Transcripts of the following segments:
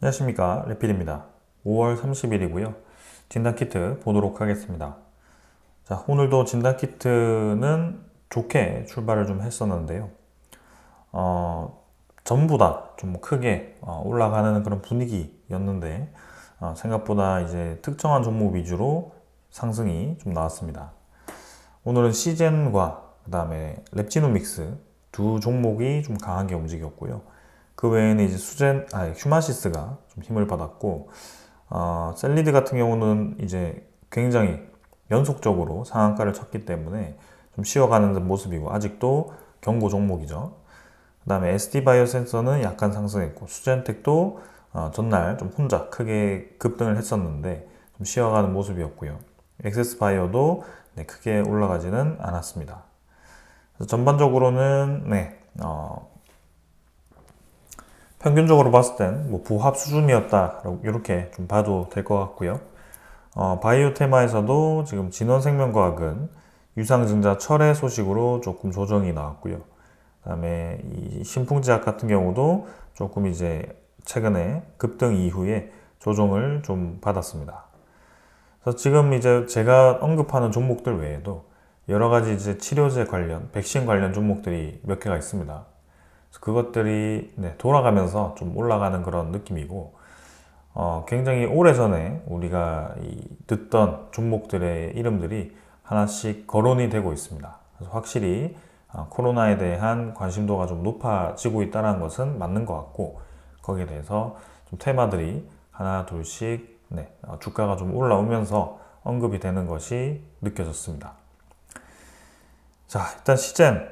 안녕하십니까, 레필입니다. 5월 30일이고요. 진단키트 보도록 하겠습니다. 자, 오늘도 진단키트는 좋게 출발을 좀 했었는데요. 어, 전보다 좀 크게 올라가는 그런 분위기였는데, 생각보다 이제 특정한 종목 위주로 상승이 좀 나왔습니다. 오늘은 시젠과 그 다음에 랩지노믹스 두 종목이 좀 강하게 움직였고요. 그 외에는 이제 휴마시스가 좀 힘을 받았고, 셀리드 같은 경우는 이제 굉장히 연속적으로 상한가를 쳤기 때문에 좀 쉬어가는 모습이고, 아직도 경고 종목이죠. 그 다음에 SD바이오 센서는 약간 상승했고, 수젠텍도 전날 좀 혼자 크게 급등을 했었는데 좀 쉬어가는 모습이었고요. 엑세스바이오도 크게 올라가지는 않았습니다. 그래서 전반적으로는 평균적으로 봤을 땐 뭐 부합 수준이었다 이렇게 좀 봐도 될 것 같고요. 바이오 테마에서도 지금 진원생명과학은 유상증자 철회 소식으로 조금 조정이 나왔고요. 그다음에 이 신풍제약 같은 경우도 조금 이제 최근에 급등 이후에 조정을 좀 받았습니다. 그래서 지금 이제 제가 언급하는 종목들 외에도 여러 가지 이제 치료제 관련, 백신 관련 종목들이 몇 개가 있습니다. 그래서 그것들이 돌아가면서 좀 올라가는 그런 느낌이고, 굉장히 오래전에 우리가 듣던 종목들의 이름들이 하나씩 거론이 되고 있습니다. 그래서 확실히 코로나에 대한 관심도가 좀 높아지고 있다는 것은 맞는 것 같고, 거기에 대해서 좀 테마들이 하나 둘씩 주가가 좀 올라오면서 언급이 되는 것이 느껴졌습니다. 자, 일단 시젠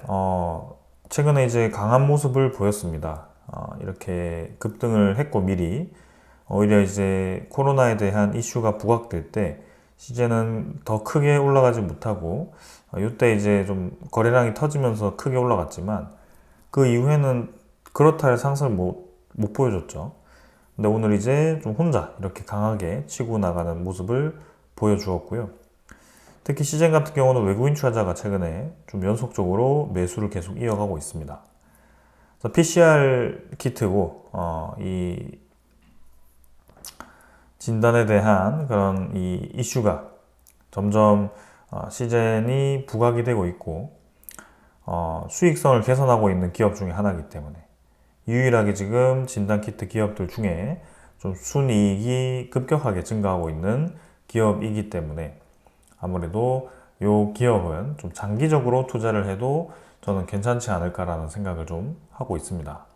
최근에 이제 강한 모습을 보였습니다. 이렇게 급등을 했고 미리 오히려 이제 코로나에 대한 이슈가 부각될 때 시젠은 더 크게 올라가지 못하고 이때 이제 좀 거래량이 터지면서 크게 올라갔지만 그 이후에는 그렇다 할 상승을 못 보여줬죠. 근데 오늘 이제 좀 혼자 이렇게 강하게 치고 나가는 모습을 보여주었고요. 특히 시젠 같은 경우는 외국인 투자자가 최근에 좀 연속적으로 매수를 계속 이어가고 있습니다. 그래서 PCR 키트고 이 진단에 대한 그런 이 이슈가 점점 시젠이 부각이 되고 있고 수익성을 개선하고 있는 기업 중에 하나이기 때문에 유일하게 지금 진단키트 기업들 중에 좀 순이익이 급격하게 증가하고 있는 기업이기 때문에 아무래도 이 기업은 좀 장기적으로 투자를 해도 저는 괜찮지 않을까라는 생각을 좀 하고 있습니다.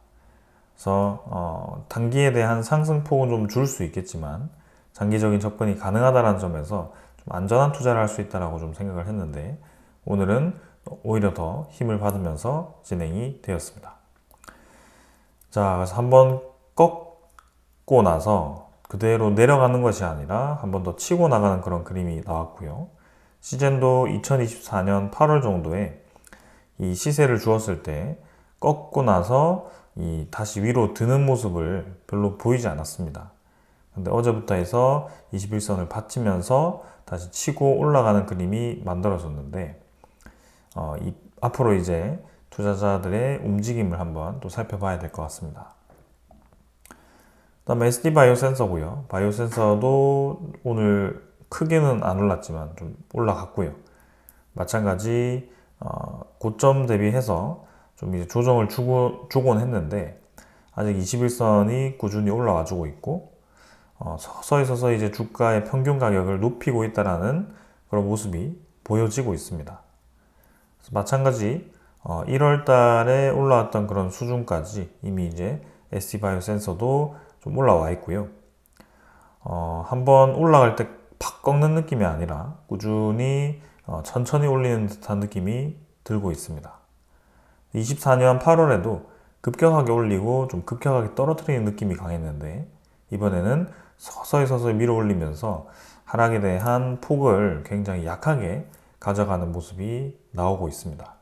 그래서 단기에 대한 상승폭은 좀 줄 수 있겠지만 장기적인 접근이 가능하다는 점에서 좀 안전한 투자를 할 수 있다고 좀 생각을 했는데 오늘은 오히려 더 힘을 받으면서 진행이 되었습니다. 자, 그래서 한번 꺾고 나서 그대로 내려가는 것이 아니라 한번 더 치고 나가는 그런 그림이 나왔고요. 시젠도 2024년 8월 정도에 이 시세를 주었을 때 꺾고 나서 다시 위로 드는 모습을 별로 보이지 않았습니다. 근데 어제부터 해서 21선을 받치면서 다시 치고 올라가는 그림이 만들어졌는데 앞으로 이제 투자자들의 움직임을 한번 또 살펴봐야 될 것 같습니다. 그다음에 SD 바이오 센서고요. 바이오 센서도 오늘 크게는 안 올랐지만 좀 올라갔고요. 마찬가지 고점 대비해서 좀 이제 조정을 주곤 했는데 아직 21선이 꾸준히 올라와 주고 있고 서서히 이제 주가의 평균 가격을 높이고 있다라는 그런 모습이 보여지고 있습니다. 마찬가지 1월 달에 올라왔던 그런 수준까지 이미 이제 SD바이오 센서도 좀 올라와 있고요. 한번 올라갈 때 팍 꺾는 느낌이 아니라 꾸준히 천천히 올리는 듯한 느낌이 들고 있습니다. 24년 8월에도 급격하게 올리고 좀 급격하게 떨어뜨리는 느낌이 강했는데 이번에는 서서히 밀어 올리면서 하락에 대한 폭을 굉장히 약하게 가져가는 모습이 나오고 있습니다.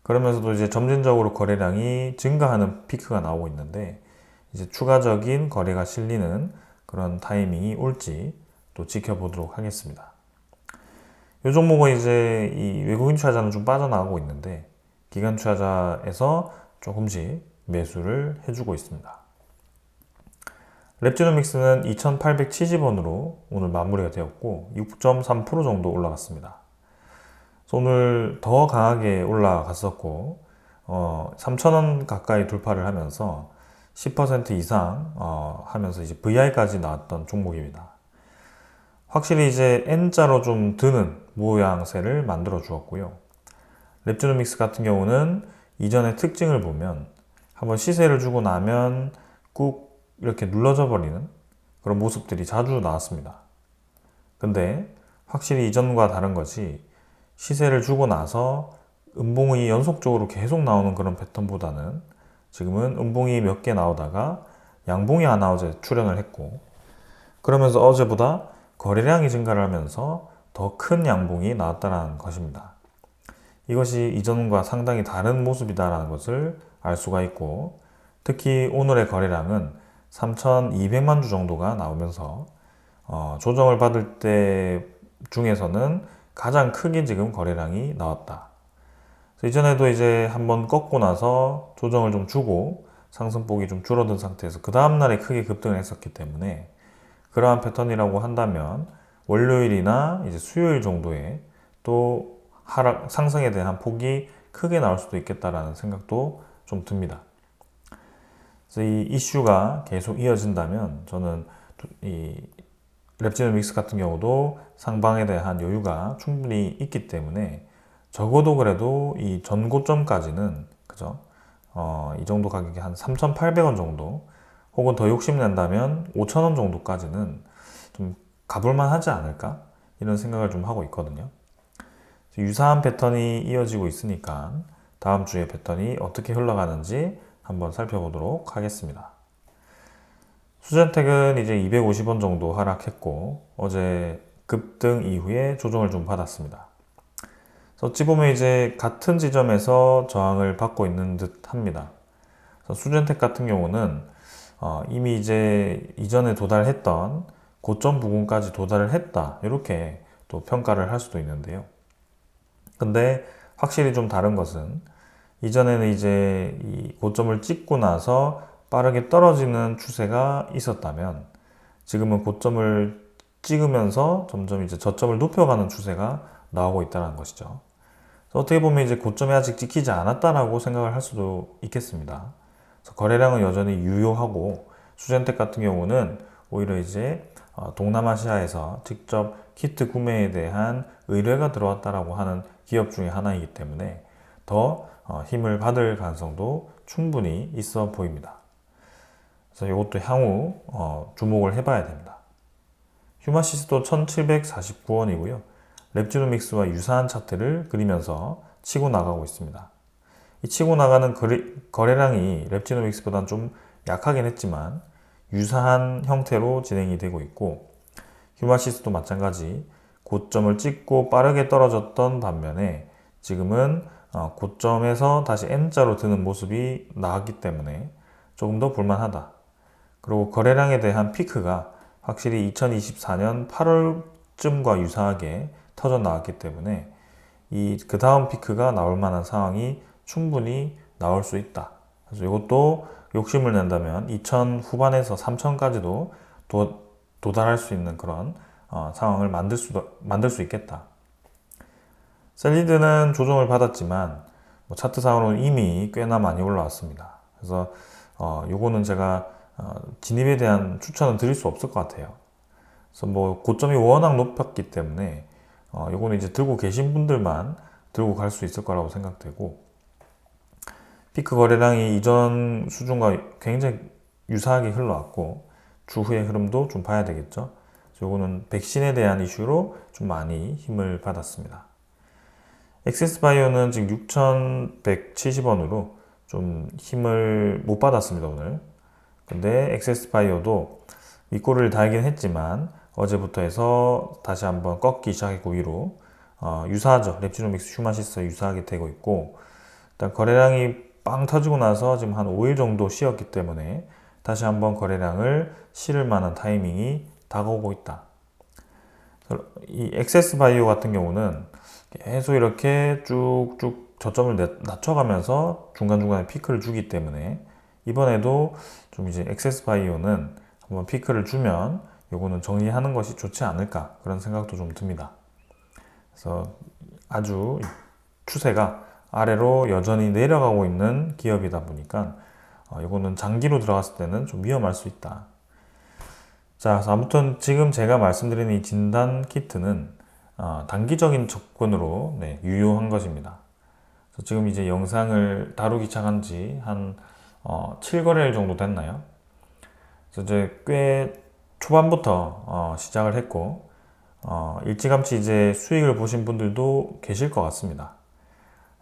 그러면서도 이제 점진적으로 거래량이 증가하는 피크가 나오고 있는데 이제 추가적인 거래가 실리는 그런 타이밍이 올지 또 지켜보도록 하겠습니다. 이 종목은 이제 이 외국인 투자자는 좀 빠져나가고 있는데 기관 투자자에서 조금씩 매수를 해주고 있습니다. 랩지노믹스는 2,870원으로 오늘 마무리가 되었고 6.3% 정도 올라갔습니다. 오늘 더 강하게 올라갔었고 3,000원 가까이 돌파를 하면서 10% 이상 하면서 이제 VI까지 나왔던 종목입니다. 확실히 이제 N자로 좀 드는 모양새를 만들어 주었고요. 랩지노믹스 같은 경우는 이전의 특징을 보면 한번 시세를 주고 나면 꾹 이렇게 눌러져 버리는 그런 모습들이 자주 나왔습니다. 근데 확실히 이전과 다른 것이 시세를 주고 나서 음봉이 연속적으로 계속 나오는 그런 패턴보다는 지금은 음봉이 몇 개 나오다가 양봉이 하나 어제 출현을 했고 그러면서 어제보다 거래량이 증가를 하면서 더 큰 양봉이 나왔다는 것입니다. 이것이 이전과 상당히 다른 모습이다라는 것을 알 수가 있고 특히 오늘의 거래량은 3,200만 주 정도가 나오면서 조정을 받을 때 중에서는 가장 크게 지금 거래량이 나왔다. 이전에도 이제 한번 꺾고 나서 조정을 좀 주고 상승폭이 좀 줄어든 상태에서 그 다음날에 크게 급등을 했었기 때문에 그러한 패턴이라고 한다면 월요일이나 이제 수요일 정도에 또 상승에 대한 폭이 크게 나올 수도 있겠다라는 생각도 좀 듭니다. 그래서 이 이슈가 계속 이어진다면 저는 이 랩지노믹스 같은 경우도 상방에 대한 여유가 충분히 있기 때문에 적어도 그래도 이 전고점까지는 그죠? 이 정도 가격이 한 3,800원 정도 혹은 더 욕심낸다면 5,000원 정도까지는 좀 가볼만 하지 않을까? 이런 생각을 좀 하고 있거든요. 유사한 패턴이 이어지고 있으니까 다음 주의 패턴이 어떻게 흘러가는지 한번 살펴보도록 하겠습니다. 수젠텍은 이제 250원 정도 하락했고 어제 급등 이후에 조정을 좀 받았습니다. 어찌 보면 이제 같은 지점에서 저항을 받고 있는 듯 합니다. 수젠텍 같은 경우는 이미 이제 이전에 도달했던 고점 부근까지 도달을 했다 이렇게 또 평가를 할 수도 있는데요. 근데 확실히 좀 다른 것은 이전에는 이제 이 고점을 찍고 나서 빠르게 떨어지는 추세가 있었다면 지금은 고점을 찍으면서 점점 이제 저점을 높여가는 추세가 나오고 있다는 것이죠. 어떻게 보면 이제 고점이 아직 찍히지 않았다라고 생각을 할 수도 있겠습니다. 거래량은 여전히 유효하고 수젠텍 같은 경우는 오히려 이제 동남아시아에서 직접 키트 구매에 대한 의뢰가 들어왔다라고 하는 기업 중에 하나이기 때문에 더 힘을 받을 가능성도 충분히 있어 보입니다. 그래서 이것도 향후 주목을 해봐야 됩니다. 휴마시스도 1749원이고요. 랩지노믹스와 유사한 차트를 그리면서 치고 나가고 있습니다. 이 치고 나가는 거래량이 랩지노믹스보다는 좀 약하긴 했지만 유사한 형태로 진행이 되고 있고 휴마시스도 마찬가지 고점을 찍고 빠르게 떨어졌던 반면에 지금은 고점에서 다시 N자로 드는 모습이 나왔기 때문에 조금 더 볼만하다. 그리고 거래량에 대한 피크가 확실히 2024년 8월쯤과 유사하게 터져 나왔기 때문에 그 다음 피크가 나올 만한 상황이 충분히 나올 수 있다. 그래서 이것도 욕심을 낸다면 2000 후반에서 3000까지도 도달할 수 있는 그런 상황을 만들 수 있겠다. 셀리드는 조정을 받았지만 차트상으로는 이미 꽤나 많이 올라왔습니다. 그래서 요거는 제가 진입에 대한 추천은 드릴 수 없을 것 같아요. 그래서 고점이 워낙 높았기 때문에 요거는 이제 들고 계신 분들만 들고 갈 수 있을 거라고 생각되고 피크 거래량이 이전 수준과 굉장히 유사하게 흘러왔고 주후의 흐름도 좀 봐야 되겠죠. 요거는 백신에 대한 이슈로 좀 많이 힘을 받았습니다. 엑세스바이오는 지금 6,170원으로 좀 힘을 못 받았습니다, 오늘. 근데 엑세스바이오도 윗꼬리를 달긴 했지만 어제부터 해서 다시 한번 꺾기 시작했고 위로 유사하죠. 랩지노믹스 휴마시스와 유사하게 되고 있고 일단 거래량이 빵 터지고 나서 지금 한 5일 정도 쉬었기 때문에 다시 한번 거래량을 실을 만한 타이밍이 다가오고 있다. 이 엑세스바이오 같은 경우는 계속 이렇게 쭉쭉 저점을 낮춰가면서 중간중간에 피크를 주기 때문에 이번에도 좀 이제 엑세스바이오는 한번 피크를 주면 요거는 정리하는 것이 좋지 않을까 그런 생각도 좀 듭니다. 그래서 아주 추세가 아래로 여전히 내려가고 있는 기업이다 보니까 이거는 장기로 들어갔을 때는 좀 위험할 수 있다. 자, 그래서 아무튼 지금 제가 말씀드린 이 진단 키트는 단기적인 접근으로 유효한 것입니다. 그래서 지금 이제 영상을 다루기 시작한 지 한 7거래일 정도 됐나요? 그래서 이제 꽤 초반부터 시작을 했고 일찌감치 이제 수익을 보신 분들도 계실 것 같습니다.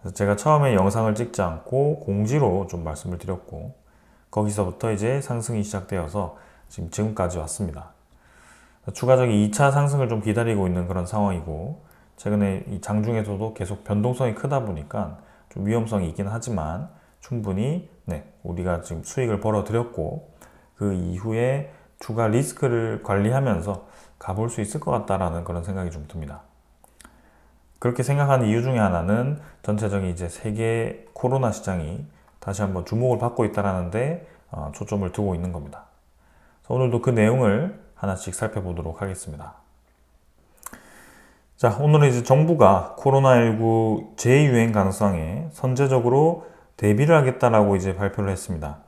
그래서 제가 처음에 영상을 찍지 않고 공지로 좀 말씀을 드렸고 거기서부터 이제 상승이 시작되어서 지금까지 왔습니다. 추가적인 2차 상승을 좀 기다리고 있는 그런 상황이고 최근에 이 장중에서도 계속 변동성이 크다 보니까 좀 위험성이 있긴 하지만 충분히 우리가 지금 수익을 벌어들였고 그 이후에 추가 리스크를 관리하면서 가볼 수 있을 것 같다라는 그런 생각이 좀 듭니다. 그렇게 생각하는 이유 중에 하나는 전체적인 이제 세계 코로나 시장이 다시 한번 주목을 받고 있다라는데 초점을 두고 있는 겁니다. 그래서 오늘도 그 내용을 하나씩 살펴보도록 하겠습니다. 자, 오늘은 이제 정부가 코로나19 재유행 가능성에 선제적으로 대비를 하겠다라고 이제 발표를 했습니다.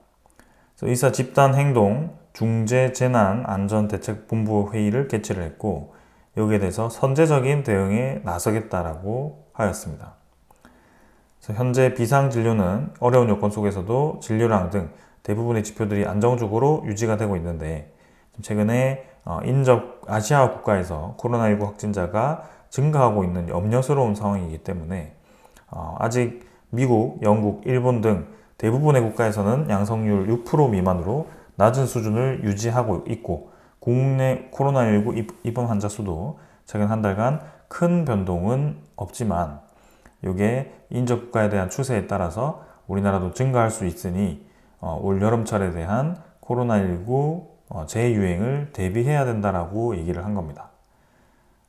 그래서 의사 집단 행동 중재재난안전대책본부 회의를 개최를 했고 여기에 대해서 선제적인 대응에 나서겠다라고 하였습니다. 그래서 현재 비상진료는 어려운 여건 속에서도 진료량 등 대부분의 지표들이 안정적으로 유지가 되고 있는데 최근에 인접 아시아 국가에서 코로나19 확진자가 증가하고 있는 염려스러운 상황이기 때문에 아직 미국, 영국, 일본 등 대부분의 국가에서는 양성률 6% 미만으로 낮은 수준을 유지하고 있고 국내 코로나19 입원 환자 수도 최근 한 달간 큰 변동은 없지만 이게 인접 국가에 대한 추세에 따라서 우리나라도 증가할 수 있으니 올 여름철에 대한 코로나19 재유행을 대비해야 된다라고 얘기를 한 겁니다.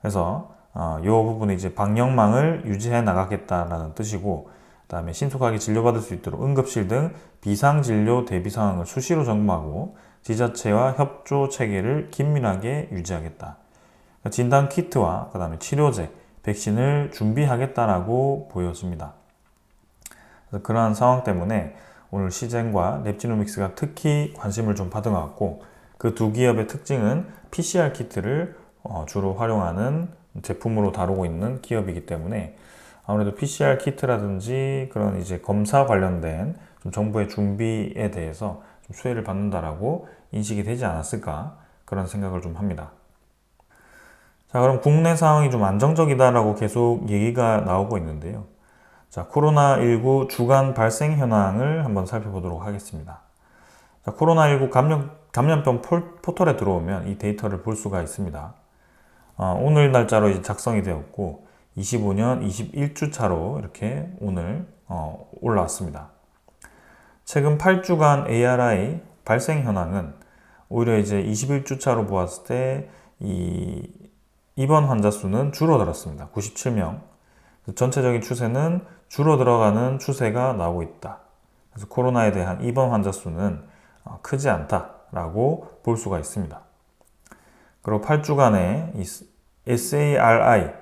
그래서 이 부분은 이제 방역망을 유지해 나가겠다라는 뜻이고 그다음에 신속하게 진료받을 수 있도록 응급실 등 비상진료 대비 상황을 수시로 점검하고 지자체와 협조 체계를 긴밀하게 유지하겠다. 진단 키트와 그다음에 치료제, 백신을 준비하겠다라고 보여집니다. 그래서 그러한 상황 때문에 오늘 시젠과 랩지노믹스가 특히 관심을 좀 받은 것 같고 그 두 기업의 특징은 PCR 키트를 주로 활용하는 제품으로 다루고 있는 기업이기 때문에 아무래도 PCR 키트라든지 그런 이제 검사 관련된 좀 정부의 준비에 대해서 좀 수혜를 받는다라고 인식이 되지 않았을까 그런 생각을 좀 합니다. 자, 그럼 국내 상황이 좀 안정적이다라고 계속 얘기가 나오고 있는데요. 자, 코로나19 주간 발생 현황을 한번 살펴보도록 하겠습니다. 자, 코로나19 감염병 포털에 들어오면 이 데이터를 볼 수가 있습니다. 오늘 날짜로 이제 작성이 되었고 25년 21주 차로 이렇게 오늘 올라왔습니다. 최근 8주간 ARI 발생 현황은 오히려 이제 21주 차로 보았을 때 이 입원 환자 수는 줄어들었습니다. 97명. 전체적인 추세는 줄어들어가는 추세가 나오고 있다. 그래서 코로나에 대한 입원 환자 수는 크지 않다라고 볼 수가 있습니다. 그리고 8주간의 SARI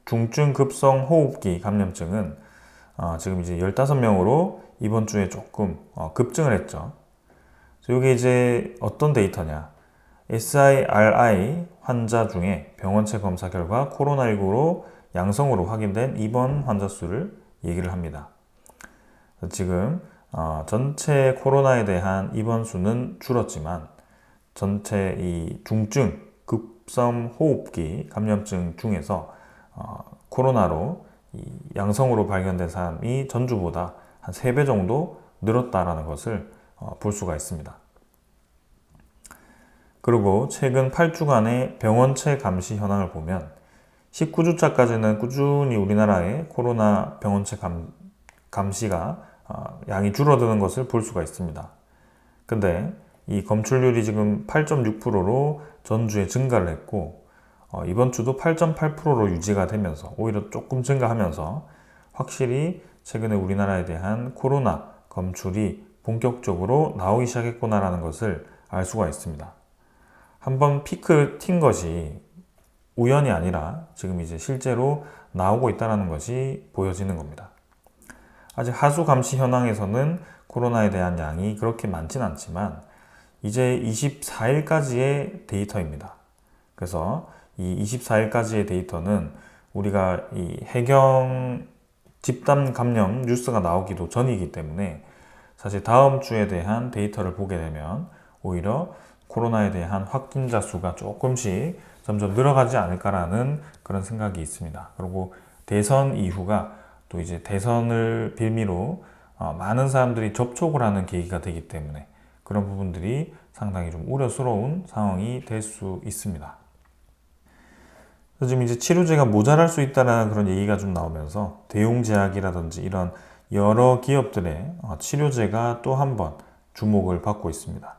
중증 급성 호흡기 감염증은 지금 이제 15명으로 이번 주에 조금 급증을 했죠. 이게 이제 어떤 데이터냐? SIRI 환자 중에 병원체 검사 결과 코로나19로 양성으로 확인된 입원 환자 수를 얘기를 합니다. 지금 전체 코로나에 대한 입원 수는 줄었지만 전체 이 중증 급성 호흡기 감염증 중에서 코로나로 양성으로 발견된 사람이 전주보다 한 3배 정도 늘었다라는 것을 볼 수가 있습니다. 그리고 최근 8주간의 병원체 감시 현황을 보면 19주차까지는 꾸준히 우리나라의 코로나 병원체 감시가 양이 줄어드는 것을 볼 수가 있습니다. 근데 이 검출률이 지금 8.6%로 전주에 증가를 했고 이번 주도 8.8%로 유지가 되면서 오히려 조금 증가하면서 확실히 최근에 우리나라에 대한 코로나 검출이 본격적으로 나오기 시작했구나라는 것을 알 수가 있습니다. 한번 피크 튄 것이 우연이 아니라 지금 이제 실제로 나오고 있다는 것이 보여지는 겁니다. 아직 하수 감시 현황에서는 코로나에 대한 양이 그렇게 많진 않지만 이제 24일까지의 데이터입니다. 그래서 이 24일까지의 데이터는 우리가 이 해경 집단 감염 뉴스가 나오기도 전이기 때문에 사실 다음 주에 대한 데이터를 보게 되면 오히려 코로나에 대한 확진자 수가 조금씩 점점 늘어가지 않을까라는 그런 생각이 있습니다. 그리고 대선 이후가 또 이제 대선을 빌미로 많은 사람들이 접촉을 하는 계기가 되기 때문에 그런 부분들이 상당히 좀 우려스러운 상황이 될 수 있습니다. 지금 이제 치료제가 모자랄 수 있다는 그런 얘기가 좀 나오면서 대용제약이라든지 이런 여러 기업들의 치료제가 또 한 번 주목을 받고 있습니다.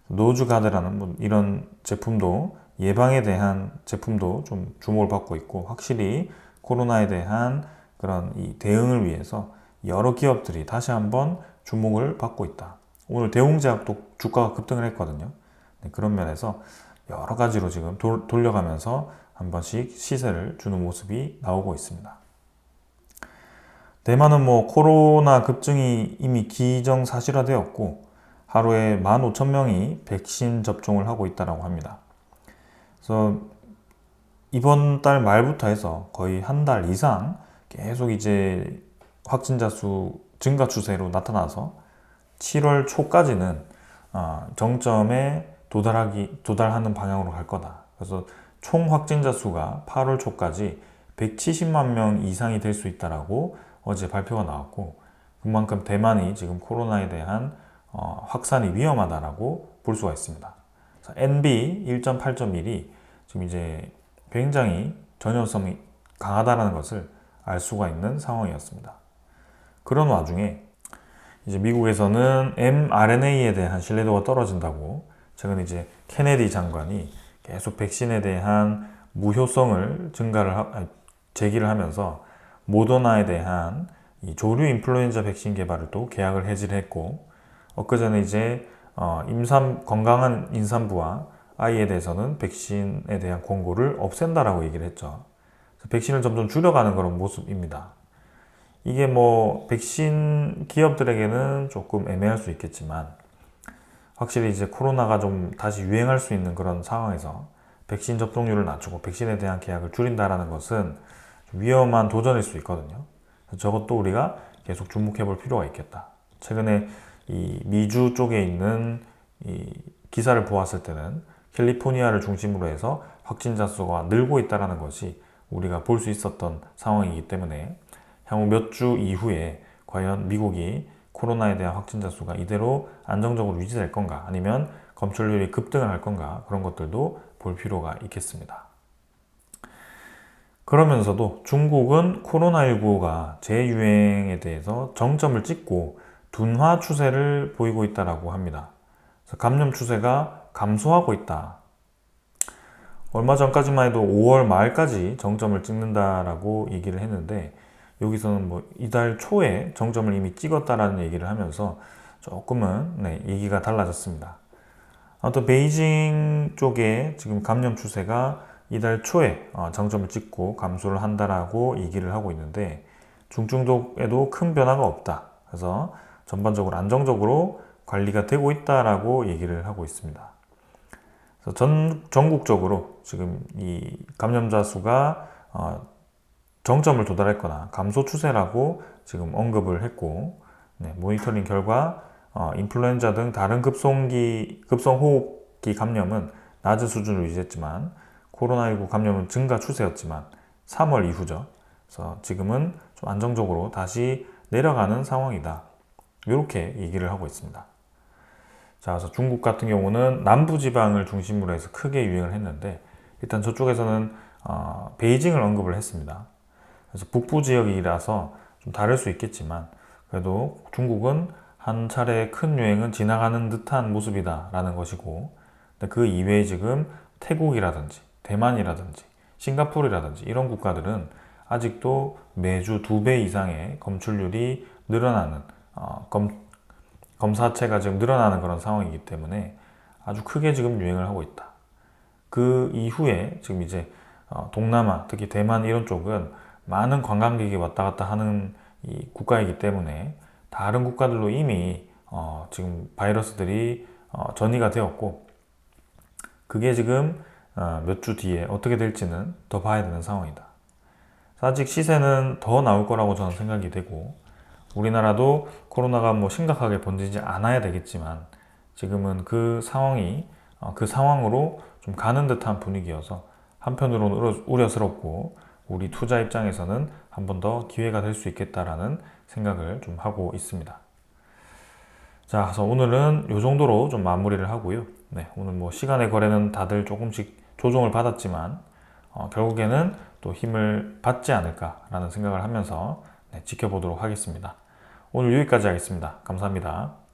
노즈가드라는 이런 제품도 예방에 대한 제품도 좀 주목을 받고 있고 확실히 코로나에 대한 그런 이 대응을 위해서 여러 기업들이 다시 한번 주목을 받고 있다. 오늘 대웅제약도 주가가 급등을 했거든요. 그런 면에서 여러 가지로 지금 돌려가면서 한 번씩 시세를 주는 모습이 나오고 있습니다. 대만은 뭐 코로나 급증이 이미 기정사실화되었고 하루에 15,000명이 백신 접종을 하고 있다고 합니다. 그래서 이번 달 말부터 해서 거의 한 달 이상 계속 이제 확진자 수 증가 추세로 나타나서 7월 초까지는 정점에 도달하는 방향으로 갈 거다. 그래서 총 확진자 수가 8월 초까지 170만 명 이상이 될 수 있다라고 어제 발표가 나왔고 그만큼 대만이 지금 코로나에 대한 확산이 위험하다라고 볼 수가 있습니다. NB 1.8.1이 지금 이제 굉장히 전염성이 강하다는 것을 알 수가 있는 상황이었습니다. 그런 와중에 이제 미국에서는 mRNA에 대한 신뢰도가 떨어진다고 최근 이제 케네디 장관이 계속 백신에 대한 무효성을 제기를 하면서 모더나에 대한 이 조류 인플루엔자 백신 개발을 또 계약을 해지를 했고 엊그제는 이제 건강한 임산부와 아이에 대해서는 백신에 대한 권고를 없앤다라고 얘기를 했죠. 백신을 점점 줄여가는 그런 모습입니다. 이게 뭐 백신 기업들에게는 조금 애매할 수 있겠지만 확실히 이제 코로나가 좀 다시 유행할 수 있는 그런 상황에서 백신 접종률을 낮추고 백신에 대한 계약을 줄인다라는 것은 위험한 도전일 수 있거든요. 저것도 우리가 계속 주목해 볼 필요가 있겠다. 최근에 이 미주 쪽에 있는 이 기사를 보았을 때는 캘리포니아를 중심으로 해서 확진자 수가 늘고 있다는 것이 우리가 볼 수 있었던 상황이기 때문에 향후 몇 주 이후에 과연 미국이 코로나에 대한 확진자 수가 이대로 안정적으로 유지될 건가 아니면 검출률이 급등을 할 건가 그런 것들도 볼 필요가 있겠습니다. 그러면서도 중국은 코로나19가 재유행에 대해서 정점을 찍고 둔화 추세를 보이고 있다고 합니다. 감염 추세가 감소하고 있다. 얼마 전까지만 해도 5월 말까지 정점을 찍는다라고 얘기를 했는데 여기서는 뭐 이달 초에 정점을 이미 찍었다라는 얘기를 하면서 조금은 얘기가 달라졌습니다. 아무튼 베이징 쪽에 지금 감염 추세가 이달 초에 정점을 찍고 감소를 한다라고 얘기를 하고 있는데 중증도에도 큰 변화가 없다. 그래서 전반적으로 안정적으로 관리가 되고 있다라고 얘기를 하고 있습니다. 그래서 전국적으로 지금 이 감염자 수가 정점을 도달했거나 감소 추세라고 지금 언급을 했고 모니터링 결과 인플루엔자 등 다른 급성호흡기 감염은 낮은 수준을 유지했지만 코로나19 감염은 증가 추세였지만 3월 이후죠. 그래서 지금은 좀 안정적으로 다시 내려가는 상황이다. 이렇게 얘기를 하고 있습니다. 자, 그래서 중국 같은 경우는 남부지방을 중심으로 해서 크게 유행을 했는데 일단 저쪽에서는 베이징을 언급을 했습니다. 그래서 북부 지역이라서 좀 다를 수 있겠지만 그래도 중국은 한 차례 큰 유행은 지나가는 듯한 모습이다 라는 것이고 그 이외에 지금 태국이라든지 대만이라든지 싱가포르라든지 이런 국가들은 아직도 매주 2배 이상의 검출률이 늘어나는 검사체가 지금 늘어나는 그런 상황이기 때문에 아주 크게 지금 유행을 하고 있다. 그 이후에 지금 이제 동남아, 특히 대만 이런 쪽은 많은 관광객이 왔다 갔다 하는 이 국가이기 때문에 다른 국가들로 이미 지금 바이러스들이 전이가 되었고, 그게 지금 몇 주 뒤에 어떻게 될지는 더 봐야 되는 상황이다. 아직 시세는 더 나올 거라고 저는 생각이 되고, 우리나라도 코로나가 뭐 심각하게 번지지 않아야 되겠지만 지금은 그 상황이 그 상황으로 좀 가는 듯한 분위기여서 한편으로는 우려스럽고, 우리 투자 입장에서는 한 번 더 기회가 될 수 있겠다라는 생각을 좀 하고 있습니다. 자, 그래서 오늘은 이 정도로 좀 마무리를 하고요. 네, 오늘 뭐 시간의 거래는 다들 조금씩 조정을 받았지만 결국에는 또 힘을 받지 않을까라는 생각을 하면서 네, 지켜보도록 하겠습니다. 오늘 여기까지 하겠습니다. 감사합니다.